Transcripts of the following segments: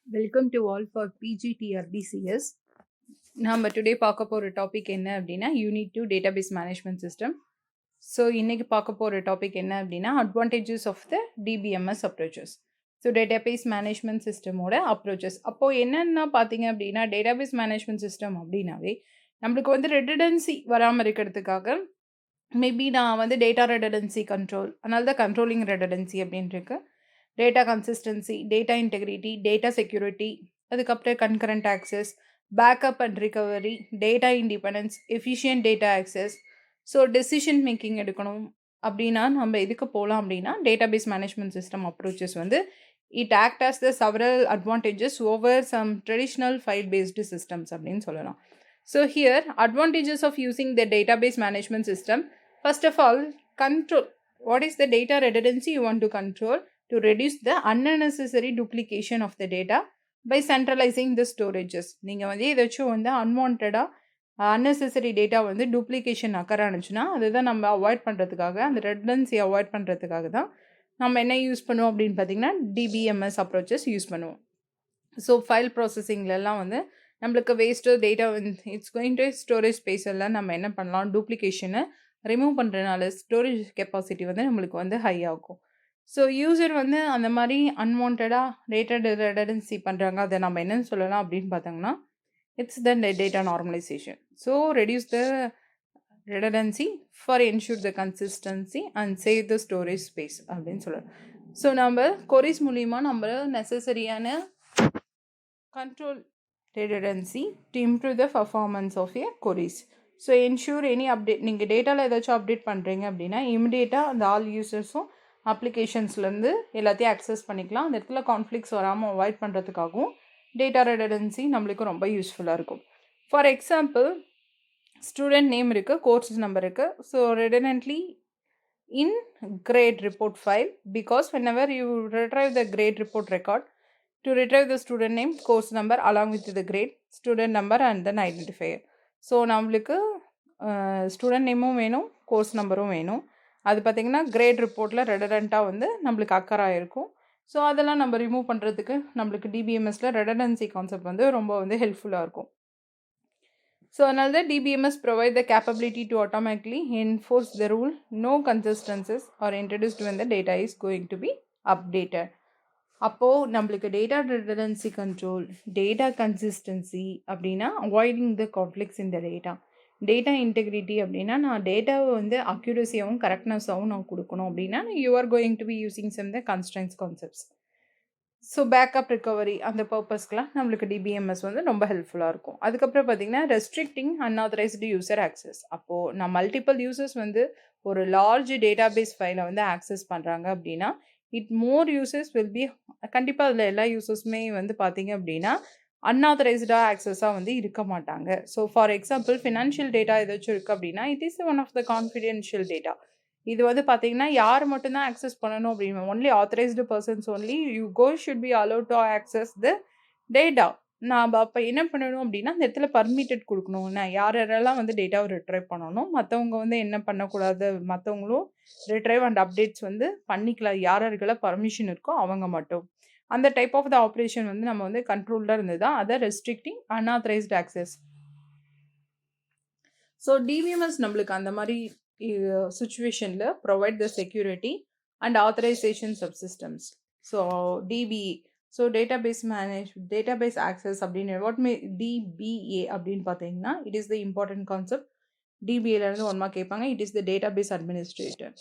Welcome to all for PGTRBCS. நம்ம today பார்க்க போகிற டாபிக் என்ன அப்படின்னா unit 2 database management system. So இன்றைக்கி பார்க்க போகிற டாபிக் என்ன அப்படின்னா advantages of the DBMS approaches. So database management சிஸ்டமோட அப்ரோச்சஸ். அப்போது என்னென்னா பார்த்தீங்க அப்படின்னா டேட்டாபேஸ் மேனேஜ்மெண்ட் சிஸ்டம் அப்படின்னாவே நம்மளுக்கு வந்து ரெடிடன்சி வராமல் இருக்கிறதுக்காக மேபி நான் வந்து டேட்டா ரெடிடன்சி கண்ட்ரோல், அதனால தான் கண்ட்ரோலிங் ரெடிடன்சி அப்படின்னு இருக்கு. Data consistency, data integrity, data security, அதுக்கப்புறம் concurrent access, backup and recovery, data independence, efficient data access. So decision making எடுக்கணும் அப்படின்னா நம்ம எதுக்கு போகலாம் அப்படின்னா டேட்டாபேஸ் மேனேஜ்மெண்ட் சிஸ்டம் அப்ரோச்சஸ் வந்து it act as the several advantages over some traditional file based systems அப்படின்னு சொல்லலாம். So here advantages of using the database management system. First of all, control. What is the data redundancy you want to control? To reduce the unnecessary duplication of the data by centralizing the storages. நீங்கள் வந்து ஏதாச்சும் வந்து அன்வான்டாக unnecessary data வந்து duplication அக்கறானுச்சுன்னா அதுதான் நம்ம avoid பண்ணுறதுக்காக, அந்த ரெடன்சி avoid பண்ணுறதுக்காக தான் நம்ம என்ன யூஸ் பண்ணுவோம் அப்படின்னு பார்த்தீங்கன்னா டிபிஎம்எஸ் அப்ரோச்சஸ் யூஸ் பண்ணுவோம். ஸோ ஃபைல் ப்ராசஸிங்லலாம் வந்து நம்மளுக்கு வேஸ்ட்டு டேட்டா வந்து it's going to storage space எல்லாம் நம்ம என்ன பண்ணலாம், டூப்ளிகேஷனை ரிமூவ் பண்ணுறதுனால ஸ்டோரேஜ் கெப்பாசிட்டி வந்து நம்மளுக்கு வந்து ஹை ஆகும். ஸோ யூசர் வந்து அந்த மாதிரி அன்வான்டாக டேட்டா ரெடன்சி பண்ணுறாங்க, அதை நம்ம என்னென்னு சொல்லலாம் அப்படின்னு பார்த்தாங்கன்னா it's the data normalisation. So reduce the redundancy for ensure the consistency and save the storage space அப்படின்னு சொல்லலாம். ஸோ நம்ம கொரிஸ் மூலிமா நம்ம நெசசரியான control redundancy to improve the performance of a queries. So ensure any update, நீங்கள் டேட்டாவில் ஏதாச்சும் update பண்ணுறீங்க அப்படின்னா இமிடியேட்டாக அந்த ஆல் யூசர்ஸும் அப்ளிகேஷன்ஸ்லேருந்து எல்லாத்தையும் அக்சஸ் பண்ணிக்கலாம். அந்த இடத்துல கான்ஃப்ளிக்ஸ் வராமல் அவாய்ட் பண்ணுறதுக்காகவும் டேட்டா ரெடன்சி நம்மளுக்கு ரொம்ப யூஸ்ஃபுல்லாக இருக்கும். ஃபார் எக்ஸாம்பிள் ஸ்டூடெண்ட் நேம் இருக்குது, கோர்ஸ் நம்பர் இருக்குது. So redundantly in grade report file because whenever you retrieve the grade report record to retrieve the student name, course number along with the grade, student number and then identifier. So நம்மளுக்கு student நேமும் வேணும், course நம்பரும் வேணும். அது பார்த்திங்கன்னா great ரிப்போர்ட்டில் ரெடடண்ட்டாக வந்து நம்மளுக்கு அக்கறாக இருக்கும். ஸோ அதெல்லாம் நம்ம ரிமூவ் பண்ணுறதுக்கு நம்மளுக்கு டிபிஎம்எஸில் ரெடடன்சி கான்செப்ட் வந்து ரொம்ப வந்து ஹெல்ப்ஃபுல்லாக இருக்கும். ஸோ அதனால தான் DBMS provide the capability to automatically enforce the rule no consistencies are introduced when the data is going to be updated. அப்போது நம்மளுக்கு data redundancy control, data consistency அப்படின்னா avoiding the conflicts in the data, data integrity அப்படின்னா நான் டேட்டாவை வந்து அக்யூரஸியாகவும் கரெக்ட்னஸாகவும் நான் கொடுக்கணும் அப்படின்னா you are going to be using some the constraints concepts. So backup recovery அந்த பர்பஸ்க்கெலாம் நம்மளுக்கு டிபிஎம்எஸ் வந்து ரொம்ப ஹெல்ப்ஃபுல்லாக இருக்கும். அதுக்கப்புறம் பார்த்திங்கன்னா ரெஸ்ட்ரிக்டிங் அன்ஆத்தரைஸ்டு யூசர் ஆக்சஸ். அப்போது நான் மல்டிபிள் யூசர்ஸ் வந்து ஒரு லார்ஜ் டேட்டாபேஸ் ஃபைலை வந்து ஆக்சஸ் பண்ணுறாங்க அப்படின்னா மோர் யூசர்ஸ் வில் பி, கண்டிப்பாக அதில் எல்லா யூசர்ஸுமே வந்து பார்த்திங்க அப்படின்னா அன்ஆத்தரைஸ்டாக ஆக்சஸாக வந்து இருக்க மாட்டாங்க. So for example financial data ஏதாச்சும் இருக்குது அப்படின்னா it is one of the confidential data. இது வந்து பார்த்தீங்கன்னா யார் மட்டும்தான் ஆக்சஸ் பண்ணணும் அப்படின்னு only authorised persons only should be allowed to access the data. நான் அப்போ என்ன பண்ணணும் அப்படின்னா அந்த இடத்துல பர்மிட்டட் கொடுக்கணும். நான் யாரெல்லாம் வந்து டேட்டாவை ரிட்ரைவ் பண்ணணும், மற்றவங்க வந்து என்ன பண்ணக்கூடாது, மற்றவங்களும் ரிட்ரைவ் அண்ட் அப்டேட்ஸ் வந்து பண்ணிக்கலாம். யாரெல்லாம் பர்மிஷன் இருக்கோ அவங்க மட்டும். அந்த டைப் ஆஃப் த ஆப்ரேஷன் வந்து நம்ம வந்து கண்ட்ரோல்டாக இருந்தது தான் அதை restricting unauthorised access. So DBMS நம்மளுக்கு அந்த மாதிரி சுச்சுவேஷனில் provide the security and authorisation subsystems. So DBA, so database access அப்படின்னு வாட் டிபிஏ அப்படின்னு பார்த்தீங்கன்னா it is the important concept. டிபிஏலேருந்து ஒன்மா கேட்பாங்க. It is the database administrator.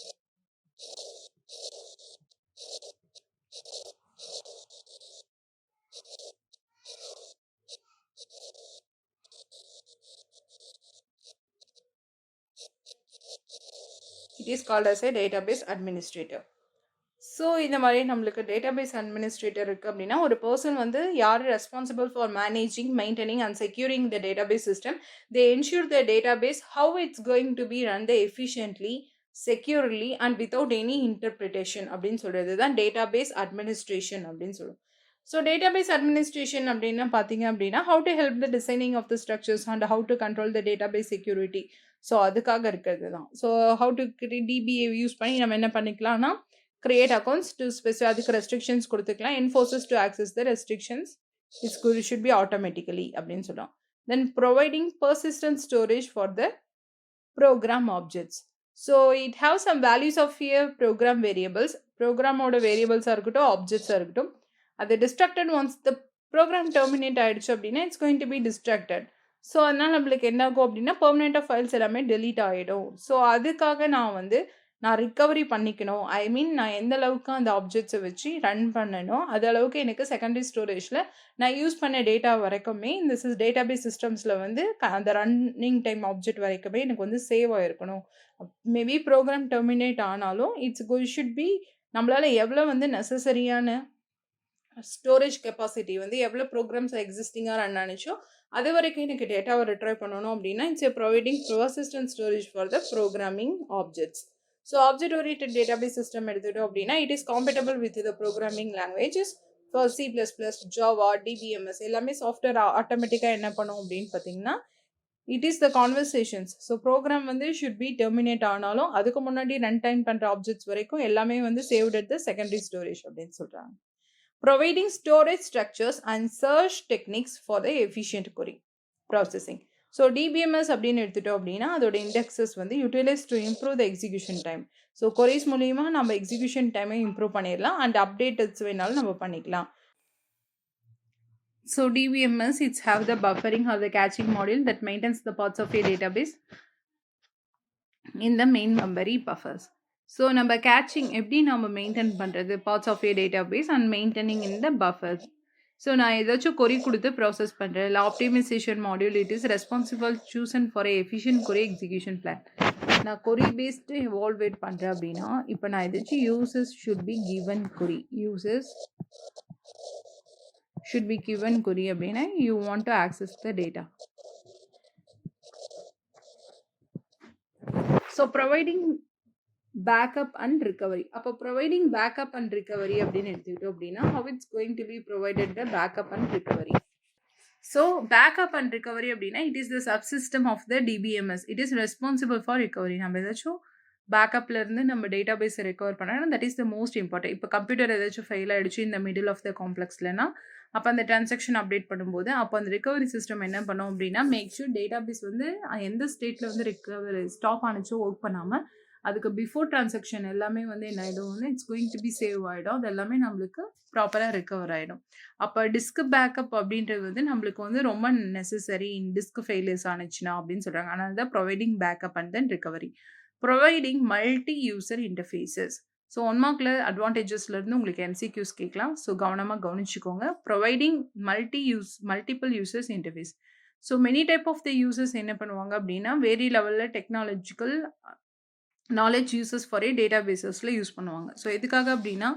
It is called as a database administrator. So இந்த மாதிரி நம்மளுக்கு database administrator இருக்குது அப்படின்னா ஒரு பர்சன் வந்து யார் responsible for managing, maintaining and securing the database system. They ensure the database how it's going to B run the efficiently, securely and without any interpretation அப்படின்னு சொல்கிறது தான் டேட்டாபேஸ் அட்மினிஸ்ட்ரேஷன் அப்படின்னு சொல்லுவோம். ஸோ டேட்டாபேஸ் அட்மினிஸ்ட்ரேஷன் அப்படின்னா பார்த்தீங்க அப்படின்னா how to help the designing of the structures and how to control the database security. So அதுக்காக இருக்கிறது தான். So how to DBA use பண்ணி நம்ம என்ன பண்ணிக்கலாம்னா கிரியேட் அக்கௌண்ட்ஸ் டு ஸ்பெசிஃபை, அதுக்கு ரெஸ்ட்ரிக்ஷன்ஸ் கொடுத்துக்கலாம். Enforces to access the restrictions it should be automatically அப்படின்னு சொல்றோம். Then providing persistent storage for the program objects. So it has some values of here program variables. Program ஓட variables இருக்கட்டும், objects இருக்கட்டும். அது distracted once the program terminate ஆயிடுச்சு அப்படின்னா it's going to be distracted. So அதனால் நம்மளுக்கு என்ன ஆகும் அப்படின்னா பெர்மனெண்ட்டாக ஃபைல்ஸ் எல்லாமே டெலீட் ஆகிடும். ஸோ அதுக்காக நான் ரிக்கவரி பண்ணிக்கணும். ஐ மீன் நான் எந்த அளவுக்கு அந்த ஆப்ஜெக்ட்ஸை வச்சு ரன் பண்ணணும், அது அளவுக்கு எனக்கு செகண்டரி ஸ்டோரேஜில் நான் யூஸ் பண்ண டேட்டா வரைக்குமே இந்த டேட்டாபேஸ் சிஸ்டம்ஸில் வந்து அந்த ரன்னிங் டைம் ஆப்ஜெக்ட் வரைக்குமே எனக்கு வந்து சேவ் ஆகிருக்கணும். மேபி ப்ரோக்ராம் டெர்மினேட் ஆனாலும் ஷுட் பி நம்மளால் எவ்வளோ வந்து நெசசரியான ஸ்டோரேஜ் கெப்பாசிட்டி வந்து எவ்வளோ ப்ரோக்ராம்ஸ் எக்ஸிஸ்டிங்காக ரன் ஆனிச்சோ அது வரைக்கும் எனக்கு டேட்டாவை ரிட்ரைவ் பண்ணணும் அப்படின்னா it's providing persistent storage for the programming objects. So object oriented database system எடுத்துட்டோம் அப்படின்னா it is compatible with the programming languages for C++, Java, DBMS எல்லாமே சாஃப்ட்வேர் ஆட்டோமேட்டிக்காக என்ன பண்ணும் அப்படின்னு பார்த்தீங்கன்னா it is the conversations. So program வந்து ஷுட் பி டெர்மினேட் ஆனாலும் அதுக்கு முன்னாடி ரன் டைம் பண்ணுற ஆப்ஜெக்ட்ஸ் வரைக்கும் எல்லாமே வந்து saved at the secondary storage அப்படின்னு சொல்கிறாங்க. Providing storage structures and search techniques for the efficient query processing. So DBMS அப்படின்னு எடுத்துட்டோம் அப்படின்னா அதோட இண்டெக்ஸஸ் வந்து utilise to improve the execution time. So queries மூலியமா நம்ம எக்ஸிக்யூஷன் டைமை இம்ப்ரூவ் பண்ணிடலாம் அண்ட் அப்டேட்ஸ் வேணாலும் நம்ம பண்ணிக்கலாம். So DBMS it's have the buffering or the caching module that maintains the parts of a database in the main memory buffers. So நம்ம caching எப்படி நம்ம மெயின்டைன் பண்ணுறது parts of a database and maintaining in the buffer. So நான் ஏதாச்சும் query கொடுத்து process பண்ணுறேன் இல்லை optimisation module it is responsible choosing for a efficient query execution plan. நான் கொரி பேஸ்டு எவால்வேட் பண்ணுறேன் அப்படின்னா இப்போ நான் ஏதாச்சும் users should be given query அப்படின்னா you want to access the data. So providing backup and recovery. அப்போ providing backup and recovery அப்படின்னு எடுத்துக்கிட்டோம் அப்படின்னா how it's going to be provided the backup and recovery. So backup and recovery அப்படின்னா it is the subsystem of the DBMS. It is responsible for recovery. நம்ம ஏதாச்சும் பேக்கப்ல இருந்து நம்ம data பேஸை recover பண்ணணும், that is the most important. இப்போ computer ஏதாச்சும் fail ஆகிடுச்சு இந்த மிடில் ஆஃப் த காம்ப்ளெக்ஸ்லனா அப்போ அந்த டிரான்சாக்ஷன் அப்டேட் பண்ணும்போது அப்போ அந்த ரிகவரி சிஸ்டம் என்ன பண்ணோம் அப்படின்னா மேக் ஷூர் டேட்டா பேஸ் வந்து எந்த ஸ்டேட்டில் வந்து ரிகவரி ஸ்டாப் ஆனிச்சோ ஒர்க் பண்ணாமல் அதுக்கு பிஃபோர் டிரான்சாக்ஷன் எல்லாமே வந்து என்ன ஆகிடும், it's going to be save ஆகிடும். அது எல்லாமே நம்மளுக்கு ப்ராப்பராக ரிகவர் ஆகிடும். அப்போ டிஸ்க் பேக்கப் அப்படின்றது வந்து நம்மளுக்கு வந்து ரொம்ப நெசசரி டிஸ்க் ஃபெயிலியர்ஸ் ஆனிச்சுன்னா அப்படின்னு சொல்கிறாங்க. அதனால தான் providing backup and then recovery. Providing multi user interfaces. So one மார்க்கில் அட்வான்டேஜஸ்லேருந்து உங்களுக்கு MCQs கேட்கலாம். ஸோ கவனமாக கவனிச்சுக்கோங்க. Providing multiple users interface. So many type of the users என்ன பண்ணுவாங்க அப்படின்னா வேரி லெவலில் technological knowledge uses for a data பேசஸில் யூஸ் பண்ணுவாங்க. ஸோ எதுக்காக அப்படின்னா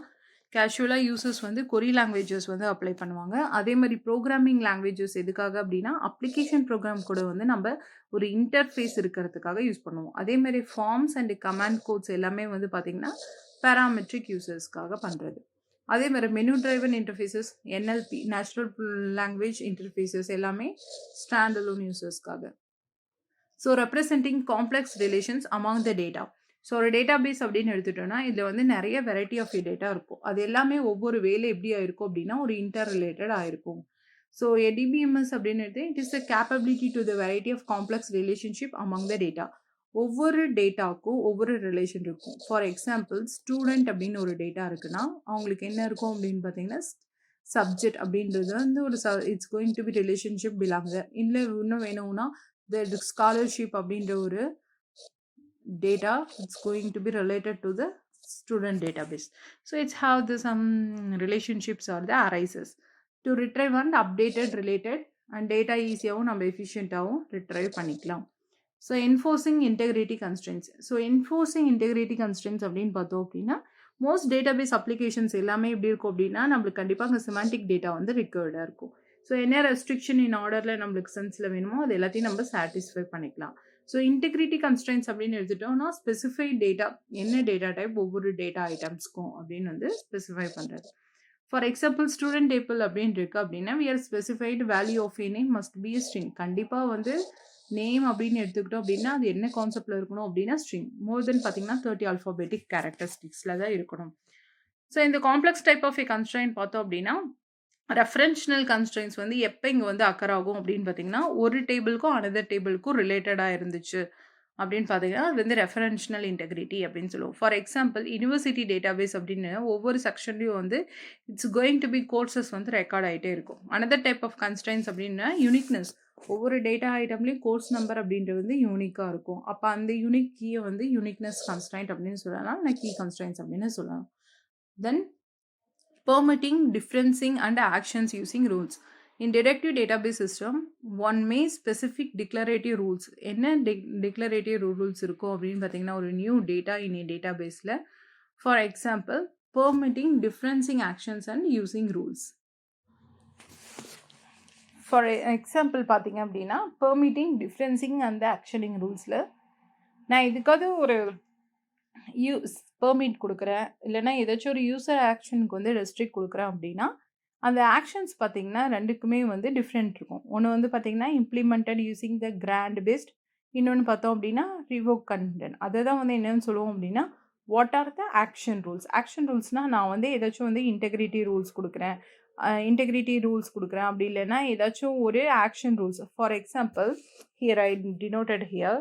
கேஷுவலாக யூசர்ஸ் வந்து கொரி லாங்குவேஜஸ் வந்து அப்ளை பண்ணுவாங்க. அதே மாதிரி ப்ரோக்ராமிங் லாங்குவேஜஸ் எதுக்காக அப்படின்னா அப்ளிகேஷன் ப்ரோக்ராம் கூட வந்து நம்ம ஒரு இன்டர்ஃபேஸ் இருக்கிறதுக்காக யூஸ் பண்ணுவோம். அதே மாதிரி ஃபார்ம்ஸ் அண்ட் கமாண்ட் கோட்ஸ் எல்லாமே வந்து பார்த்திங்கன்னா பேராமெட்ரிக் யூசர்ஸ்க்காக பண்ணுறது. அதே மாதிரி menu driven interfaces, NLP natural language interfaces எல்லாமே ஸ்டாண்ட் அலோன் யூசர்ஸ்க்காக. So representing complex relations among the data. So ஒரு டேட்டா பேஸ் அப்படின்னு எடுத்துட்டோன்னா இதில் வந்து நிறைய வெரைட்டி ஆஃப் டேட்டா இருக்கும். அது எல்லாமே ஒவ்வொரு வேலை எப்படி ஆயிருக்கும் அப்படின்னா ஒரு இன்டர் ரிலேட்டட் ஆயிருக்கும். ஸோ DBMS அப்படின்னு எடுத்து it is the capability to the variety of complex relationship among the data. ஒவ்வொரு டேட்டாவுக்கும் ஒவ்வொரு ரிலேஷன் இருக்கும். ஃபார் எக்ஸாம்பிள் ஸ்டூடெண்ட் அப்படின்னு ஒரு டேட்டா இருக்குன்னா அவங்களுக்கு என்ன இருக்கும் அப்படின்னு பார்த்தீங்கன்னா சப்ஜெக்ட் அப்படின்றது வந்து ஒரு it's going to be relationship belong. இல்லை இன்னும் வேணும்னா the scholarship அப்படின்ற ஒரு data it's going to be related to the student database. So it's how the some relationships are the arises to retrieve and updated related and data ஈஸியாகவும் நம்ம எஃபிஷியண்ட்டாகவும் retrieve பண்ணிக்கலாம். So enforcing integrity constrains. So enforcing integrity constrains அப்படின்னு பார்த்தோம் அப்படின்னா most database applications எல்லாமே எப்படி இருக்கும் அப்படின்னா நம்மளுக்கு கண்டிப்பாக அங்கே சிமாண்டிக் டேட்டா வந்து ரிக்வயர்டாக இருக்கும். ஸோ என்ன ரெஸ்ட்ரிக்ஷன் இன் ஆர்டரில் நம்மளுக்கு சென்ஸில் வேணுமோ அது எல்லாத்தையும் நம்ம சாட்டிஸ்ஃபை பண்ணிக்கலாம். ஸோ இன்டெகிரிட்டி கன்ஸ்ட்ரெயின்ஸ் அப்படின்னு எடுத்துட்டோம்னா ஸ்பெசிஃபைட் டேட்டா என்ன டேட்டா டைப் ஒவ்வொரு டேட்டா ஐட்டம்ஸ்க்கும் அப்படின்னு வந்து ஸ்பெசிஃபை பண்ணுறது. ஃபார் எக்ஸாம்பிள் ஸ்டூடெண்ட் டேபிள் அப்படின்னு இருக்குது அப்படின்னா we are specified value of a name must be a string. கண்டிப்பாக வந்து நேம் அப்படின்னு எடுத்துக்கிட்டோம் அப்படின்னா அது என்ன கான்செப்டில் இருக்கணும் அப்படின்னா ஸ்ட்ரிங். மோர் தென் பார்த்தீங்கன்னா 30 ஆல்ஃபாபெட்டிக் கேரக்டரிஸ்டிக்ஸில் தான் இருக்கணும். ஸோ இந்த complex type of a constraint பார்த்தோம் அப்படின்னா ரெஃபரன்ஷனல் கன்ஸ்ட்ரெயின்ட்ஸ் வந்து எப்போ இங்கே வந்து அக்கர் ஆகும் அப்படின்னு பார்த்தீங்கன்னா, ஒரு டேபிளுக்கும் அனதர் டேபிளுக்கும் ரிலேட்டடாக இருந்துச்சு அப்படின்னு பார்த்தீங்கன்னா, அது வந்து ரெஃபரன்ஷனல் இன்டெகிரிட்டி அப்படின்னு சொல்லுவோம். ஃபார் எக்ஸாம்பிள் யுனிவர்சிட்டி டேட்டாபேஸ் அப்படின்னு ஒவ்வொரு செக்ஷன்லையும் வந்து it's going to be courses வந்து ரெக்கார்ட் ஆகிட்டே இருக்கும். அனதர் டைப் ஆஃப் கன்ஸ்ட்ரெயின்ட்ஸ் அப்படின்னா யூனிக்னஸ். ஒவ்வொரு டேட்டா ஐட்டம்லேயும் கோர்ஸ் நம்பர் அப்படின்றது வந்து யூனிக்காக இருக்கும். அப்போ அந்த யூனிக் கீயை வந்து யூனிக்னஸ் கன்ஸ்ட்ரெயின்ட் அப்படின்னு சொல்லலாம், இல்லை கீ கன்ஸ்ட்ரெயின்ட்ஸ் அப்படின்னு சொல்லலாம். தென் permitting differencing and actions using rules. In directive database system, one may specific declarative rules. என்ன declarative rules இருக்கும் அப்படின்னு பார்த்தீங்கன்னா, ஒரு new data in a databaseல, for example, permitting differencing actions and using rules. For example பார்த்தீங்க அப்படின்னா, permitting differencing and the actioning rulesல நான் இதுக்காக ஒரு பெர்மிட் கொடுக்குறேன், இல்லைனா ஏதாச்சும் ஒரு யூசர் ஆக்ஷனுக்கு வந்து ரெஸ்ட்ரிக்ட் கொடுக்குறேன் அப்படின்னா, அந்த ஆக்ஷன்ஸ் பார்த்தீங்கன்னா ரெண்டுக்குமே வந்து டிஃப்ரெண்ட் இருக்கும். ஒன்று வந்து பார்த்தீங்கன்னா implemented using the grant best, இன்னொன்று பார்த்தோம் அப்படின்னா ரிவோக் கண்டென்ட். அதை தான் வந்து என்னென்னு சொல்லுவோம் அப்படின்னா, what are the action rules. Action ரூல்ஸ்னால் நான் வந்து ஏதாச்சும் வந்து இன்டெகிரிட்டி ரூல்ஸ் கொடுக்குறேன், அப்படி இல்லைன்னா ஏதாச்சும் ஒரு action rules. For example here I denoted here.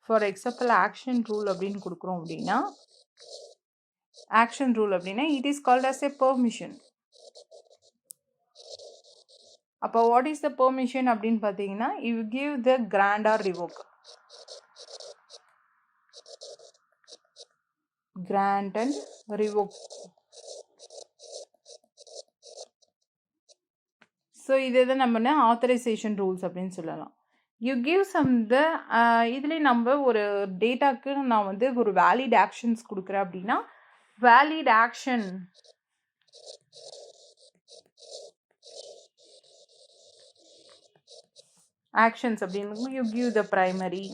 For example action rule அப்படின்னு கொடுக்குறோம் அப்படின்னா, ஆக்ஷன் ரூல் அப்படின்னா it is called as a permission. அப்போ வாட் இஸ் த பெர்மிஷன் அப்படின்னு பார்த்தீங்கன்னா, you give the grant or revoke. Grant and revoke. So இதை தான் நம்ம ஆத்தரைசேஷன் ரூல்ஸ் அப்படின்னு சொல்லலாம். யூ கிவ் சம் த இதுலேயே நம்ம ஒரு டேட்டாக்கு நான் வந்து ஒரு வேலிட் ஆக்ஷன்ஸ் கொடுக்குறேன் அப்படின்னா, வேலிட் ஆக்ஷன் ஆக்ஷன்ஸ் அப்படின்னு you give the primary,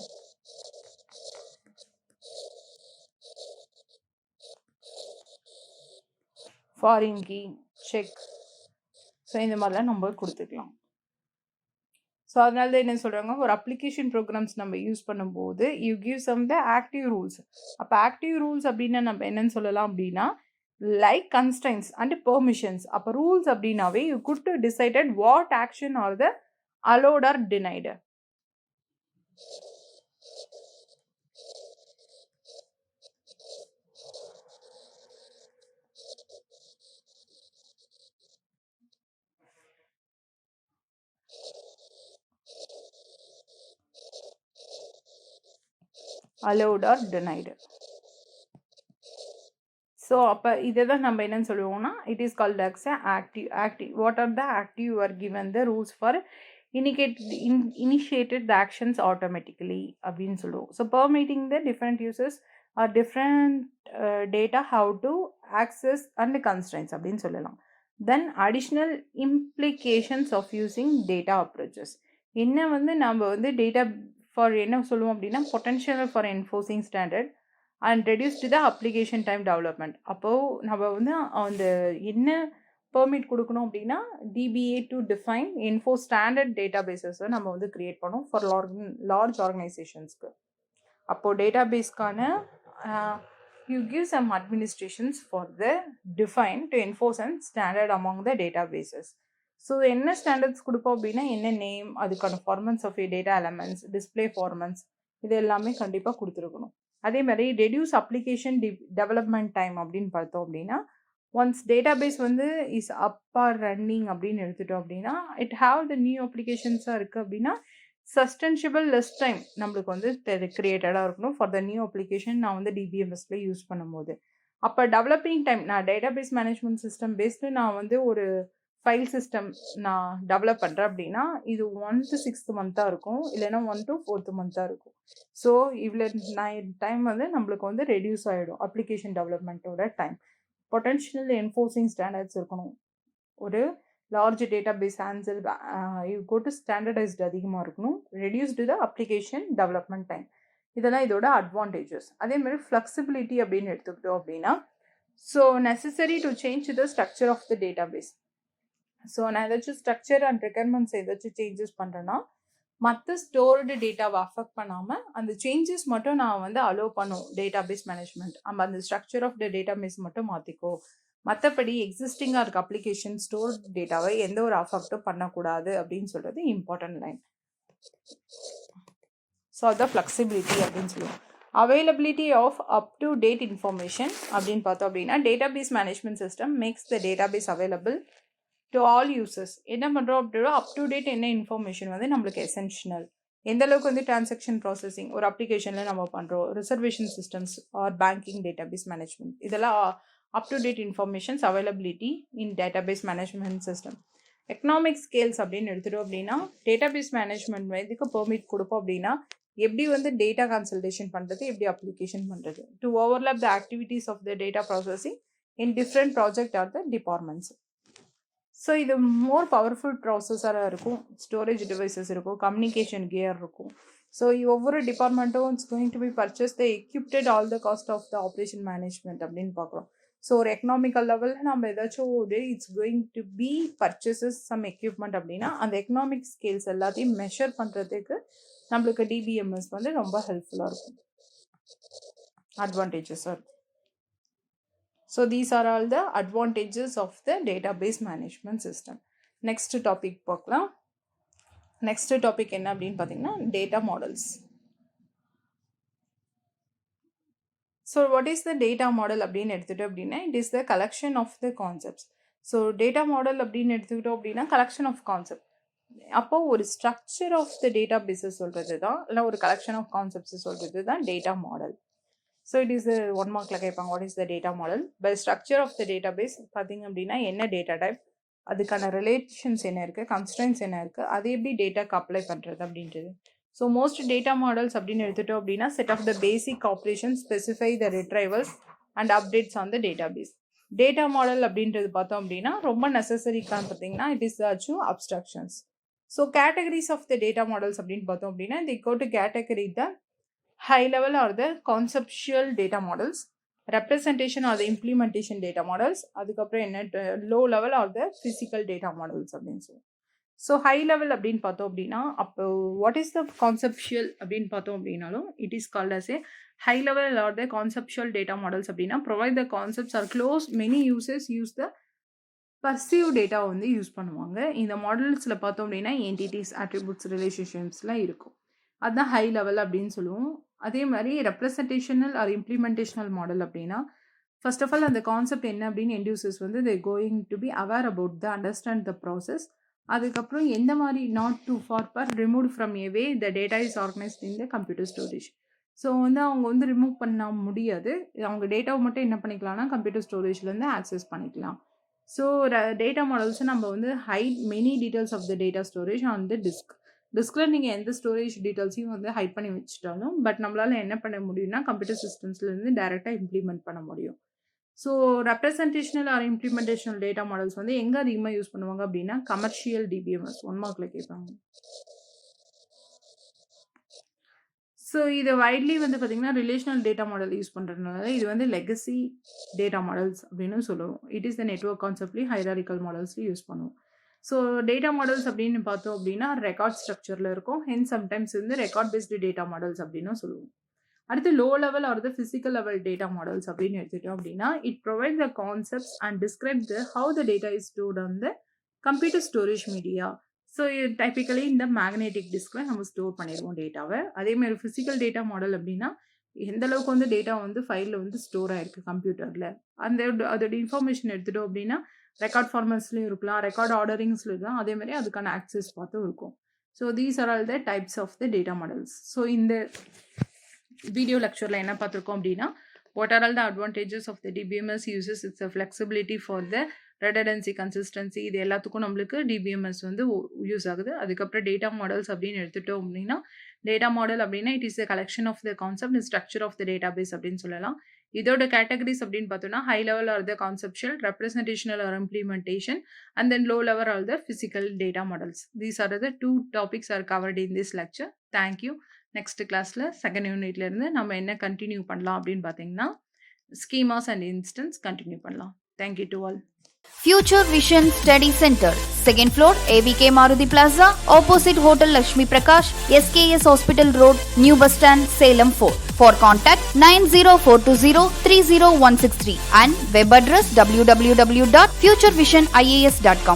foreign key, check. So இந்த மாதிரிலாம் நம்ம கொடுத்துக்கலாம். ஸோ அதனால தான் என்ன சொல்கிறாங்க, ஒரு அப்ளிகேஷன் ப்ரோக்ராம்ஸ் நம்ம யூஸ் பண்ணும்போது you give some the active rules. அப்போ ஆக்டிவ் ரூல்ஸ் அப்படின்னா நம்ம என்னன்னு சொல்லலாம் அப்படின்னா, லைக் கன்ஸ்ட்ரைன்ஸ் அண்ட் பெர்மிஷன்ஸ். அப்போ ரூல்ஸ் அப்படின்னாவே you could to decided what action are the allowed or denied. allowed or denied. So அப்போ இதை தான் நம்ம என்னன்னு சொல்லுவோம்னா, it is called as active. What are the active you are given the rules for initiated the actions automatically அப்படின்னு சொல்லுவோம். So permitting the different users or different data how to access and constraints அப்படின்னு சொல்லலாம். Then additional implications of using data approaches. என்ன வந்து நம்ம வந்து data for என்ன சொல்லுவோம் அப்படின்னா, potential for enforcing standard and reduce to the application time development. அப்போது நம்ம வந்து அந்த என்ன பெர்மிட் கொடுக்கணும் அப்படின்னா, DBA to define enforce standard டேட்டா பேசஸை நம்ம வந்து க்ரியேட் பண்ணோம் ஃபார் லார்ஜ் ஆர்கனைசேஷன்ஸ்க்கு. அப்போது டேட்டா பேஸ்க்கான you give some administrations for the define to enforce and standard among the databases. ஸோ என்ன ஸ்டாண்டர்ட்ஸ் கொடுப்போம் அப்படின்னா, என்ன நேம், அதுக்கான formats of a data elements, display ஃபார்மன்ஸ், இது எல்லாமே கண்டிப்பாக கொடுத்துருக்கணும். அதே மாதிரி ரெடியூஸ் அப்ளிகேஷன் டெவலப்மெண்ட் டைம் அப்படின்னு பார்த்தோம் அப்படின்னா, ஒன்ஸ் டேட்டாபேஸ் வந்து இஸ் அப் ஆர் ரன்னிங் அப்படின்னு எடுத்துட்டோம் அப்படின்னா, இட் ஹாவ் த நியூ அப்ளிகேஷன்ஸாக இருக்குது அப்படின்னா, சஸ்டென்ஷியபிள் லெஸ் டைம் நம்மளுக்கு வந்து கிரியேட்டடாக இருக்கணும் ஃபார் த நியூ அப்ளிகேஷன் நான் வந்து டிபிஎம்எஸ்ல யூஸ் பண்ணும்போது. அப்போ டெவலப்பிங் டைம், நான் டேட்டாபேஸ் மேனேஜ்மெண்ட் சிஸ்டம் பேஸ்டு நான் வந்து ஒரு ஃபைல் சிஸ்டம் நான் டெவலப் பண்ணுறேன் அப்படின்னா, இது 1 to 6th மந்த்தாக இருக்கும், இல்லைன்னா 1 to 4th மந்த்தாக இருக்கும். ஸோ இவ்வளோ டைம் வந்து நம்மளுக்கு வந்து ரெடியூஸ் ஆகிடும் அப்ளிகேஷன் டெவலப்மெண்ட்டோட டைம். பொட்டன்ஷியல் என்ஃபோர்சிங் ஸ்டாண்டர்ட்ஸ் இருக்கணும். ஒரு large database handle you go to standardised அதிகமாக இருக்கணும். Reduced the application development time. இதெல்லாம் இதோட அட்வான்டேஜஸ். அதேமாதிரி ஃப்ளெக்சிபிலிட்டி அப்படின்னு எடுத்துக்கிட்டோம் அப்படின்னா, so necessary to change the structure of the database. So நான் ஏதாச்சும் ஸ்ட்ரக்சர் அண்ட் ரெக்யர்மெண்ட்ஸ் ஏதாச்சும் சேஞ்சஸ் பண்ணுறேன்னா, மற்ற ஸ்டோர்டு டேட்டாவை அஃபெக்ட் பண்ணாமல் அந்த சேஞ்சஸ் மட்டும் நான் வந்து அலோவ் பண்ணும் டேட்டா பேஸ் மேனேஜ்மெண்ட். நம்ம அந்த structure of the database மட்டும் மாற்றிக்கோ மற்றபடி எக்ஸிஸ்டிங்காக இருக்க அப்ளிகேஷன் ஸ்டோர் டேட்டாவை எந்த ஒரு அஃபெக்டும் பண்ணக்கூடாது அப்படின்னு சொல்கிறது இம்பார்ட்டன்ட் லைன். ஸோ அதுதான் ஃப்ளெக்சிபிலிட்டி அப்படின்னு சொல்லுவோம். Availability of up to date information அப்படின்னு பார்த்தோம் அப்படின்னா database management system makes the database available to all users. என்ன பண்ணுறோம் அப்படின்னா அப் டு டேட் என்ன இன்ஃபர்மேஷன் வந்து நம்மளுக்கு எசென்ஷியல். எந்த அளவுக்கு வந்து டிரான்சாக்ஷன் ப்ராசஸிங் ஒரு அப்ளிகேஷனில் நம்ம பண்ணுறோம், reservation systems or banking database management, இதெல்லாம் up to date informations availability in database management system. Economic scales அப்படின்னு எடுத்துட்டோம் அப்படின்னா டேட்டாபேஸ் மேனேஜ்மெண்ட் இதுக்கு பெர்மிட் கொடுப்போம் அப்படின்னா எப்படி வந்து டேட்டா கன்சல்டேஷன் பண்ணுறது, எப்படி அப்ளிகேஷன் பண்ணுறது, to overlap the activities of the data processing in different project or the departments. So இது மோர் பவர்ஃபுல் ப்ராசஸராக இருக்கும், ஸ்டோரேஜ் டிவைசஸ் இருக்கும், கம்யூனிகேஷன் கியர் இருக்கும். ஸோ ஒவ்வொரு டிபார்ட்மெண்ட்டும் it's going to be purchase the equipped all the cost of the operation management அப்படின்னு பார்க்குறோம். ஸோ ஒரு எக்கனாமிக்கல் லெவலில் நம்ம ஏதாச்சும் ஒரு it's going to be purchases some equipment அப்படின்னா அந்த எக்கனாமிக் ஸ்கேல்ஸ் எல்லாத்தையும் மெஷர் பண்ணுறதுக்கு நம்மளுக்கு டிபிஎம்எஸ் வந்து ரொம்ப ஹெல்ப்ஃபுல்லாக இருக்கும், அட்வான்டேஜஸாக இருக்கும். So these are all the advantages of the database management system. Next topic பார்க்கலாம். நெக்ஸ்ட் டாபிக் என்ன அப்படின்னு பார்த்தீங்கன்னா data models. So what is the data model அப்படின்னு எடுத்துகிட்டோம் அப்படின்னா it is the collection of the concepts. So data model அப்படின்னு எடுத்துக்கிட்டோம் அப்படின்னா கலெக்ஷன் ஆஃப் கான்செப்ட். அப்போ ஒரு structure of the databases சொல்கிறது தான், இல்லை ஒரு கலெக்ஷன் ஆஃப் கான்செப்ட்ஸ் சொல்கிறது தான் data model. So it is 1 மார்க்கில் கேட்பாங்க what is the data model. By structure of the database பார்த்திங்க அப்படின்னா என்ன டேட்டா டைப், அதுக்கான ரிலேஷன்ஸ் என்ன இருக்குது, கன்ஸ்ட்ரெயின்ஸ் என்ன இருக்குது, அது எப்படி டேட்டாக்கு அப்ளை பண்ணுறது அப்படின்றது. ஸோ மோஸ்ட் டேட்டா மாடல்ஸ் அப்படின்னு எடுத்துட்டோம் அப்படின்னா set of the basic operation specify the retrievals and updates on the database. Data model அப்படின்றது பார்த்தோம் அப்படின்னா ரொம்ப நெசசரிக்கான்னு பார்த்தீங்கன்னா இட் இஸ் ஆச்சும் abstractions. So categories of the data models அப்படின்னு பார்த்தோம் அப்படின்னா the go to category the high level are the conceptual data models, representation or the implementation data models, அதுக்கப்புறம் என்ன low level are the physical data models அப்படின்னு சொல்லி. So high level அப்படின்னு பார்த்தோம் அப்படின்னா அப்போ வாட் இஸ் த கான்செப்ஷுவல் அப்படின்னு பார்த்தோம் அப்படின்னாலும் it is called as a high level or the conceptual data models அப்படின்னா provide the concepts are close many users use the perceive data வந்து யூஸ் பண்ணுவாங்க. இந்த மாடல்ஸில் பார்த்தோம் அப்படின்னா என்டிட்டிஸ், அட்ரிபியூட்ஸ், ரிலேஷன்ஷிப்ஸ்லாம் இருக்கும். அதுதான் ஹை லெவல் அப்படின்னு சொல்லுவோம். அதே மாதிரி ரெப்ரசன்டேஷனல் ஆர் இம்ப்ளிமெண்டேஷனல் மாடல் அப்படின்னா ஃபர்ஸ்ட் ஆஃப் ஆல் அந்த கான்செப்ட் என்ன அப்படின்னு எண்ட் யூசர்ஸ் வந்து they going to be aware about the understand the process. அதுக்கப்புறம் எந்த மாதிரி not to for per remove from a way the data is organised in the computer storage. So வந்து அவங்க வந்து ரிமூவ் பண்ண முடியாது, அவங்க டேட்டாவை மட்டும் என்ன பண்ணிக்கலாம்னா கம்ப்யூட்டர் ஸ்டோரேஜ்லேருந்து ஆக்சஸ் பண்ணிக்கலாம். ஸோ டேட்டா மாடல்ஸை நம்ம வந்து hide many details of the data storage on the டிஸ்கில் நீங்கள் எந்த ஸ்டோரேஜ் டீட்டெயில்ஸையும் வந்து ஹைட் பண்ணி வச்சுட்டாலும் பட் நம்மளால் என்ன பண்ண முடியும்னா கம்ப்யூட்டர் சிஸ்டம்ஸ்லேருந்து டைரெக்டாக இம்ப்ளிமெண்ட் பண்ண முடியும். So representational or implementational data models வந்து எங்கே அதிகமாக யூஸ் பண்ணுவாங்க அப்படின்னா கமர்ஷியல் டிபிஎம்எஸ் 1 மார்க்கில் கேட்பாங்க. ஸோ இது வைட்லி வந்து பார்த்திங்கன்னா ரிலேஷனல் டேட்டா மாடல் யூஸ் பண்ணுறதுனால இது வந்து லெகசி டேட்டா மாடல்ஸ் அப்படின்னு சொல்லுவோம். இட் இஸ் த நெட்வொர்க் கான்செப்ட்லேயும் ஹைராரிக்கல் மாடல்ஸ்லையும் யூஸ் பண்ணுவோம். ஸோ டேட்டா மாடல்ஸ் அப்படின்னு பார்த்தோம் அப்படின்னா ரெக்கார்ட் ஸ்ட்ரக்சரில் இருக்கும், ஹென்ஸ் சம்டைம்ஸ் வந்து ரெக்கார்ட் பேஸ்டு டேட்டா மாடல்ஸ் அப்படின்னு சொல்லுவோம். அடுத்து low level or the physical level data models அப்படின்னு எடுத்துட்டோம் அப்படின்னா it provide the concepts and describe the how the data is stored on the computer storage media. So typically இந்த magnetic டிஸ்கில் நம்ம store பண்ணிடுவோம் டேட்டாவை. அதேமாதிரி ஃபிசிக்கல் டேட்டா மாடல் அப்படின்னா எந்த அளவுக்கு வந்து டேட்டா வந்து ஃபைலில் வந்து ஸ்டோர் ஆகிருக்கு கம்ப்யூட்டரில், அதோட இன்ஃபர்மேஷன் எடுத்துட்டோம் அப்படின்னா ரெக்கார்ட் ஃபார்மட்ஸ்லையும் இருக்கலாம், ரெக்கார்ட் ஆர்டரிங்ஸ்லையும் இருக்கலாம், அதேமாதிரி அதுக்கான ஆக்சஸ் பார்த்தும் இருக்கும். So these are all the types of the data models. So இந்த வீடியோ லெக்சரில் என்ன பார்த்துருக்கோம் அப்படின்னா what are all the advantages of the DBMS uses, it's a flexibility for the redundancy, consistency, இது எல்லாத்துக்கும் நம்மளுக்கு டிபிஎம்எஸ் வந்து யூஸ் ஆகுது. அதுக்கப்புறம் டேட்டா மாடல்ஸ் அப்படின்னு எடுத்துட்டோம் அப்படின்னா டேட்டா மாடல் அப்படின்னா it is the collection of the concept, structure of the database அப்படின்னு சொல்லலாம். இதோட கேட்டகரிஸ் அப்படின்னு பார்த்தோம்னா high level or the conceptual, representational or implementation, and then low level or the physical data models. These are the 2 topics are covered in this lecture. Thank you. Next கிளாஸில் second யூனிட்லேருந்து நம்ம என்ன continue பண்ணலாம் அப்படின்னு பார்த்தீங்கன்னா schemas and instance continue பண்ணலாம். Thank you to all. Future Vision Study Center, second floor, AVK Maruti Plaza, opposite Hotel Lakshmi Prakash, SKS Hospital Road, New Bus Stand, Salem 4. For contact 90420 30163 and web address www.futurevision.ias.com.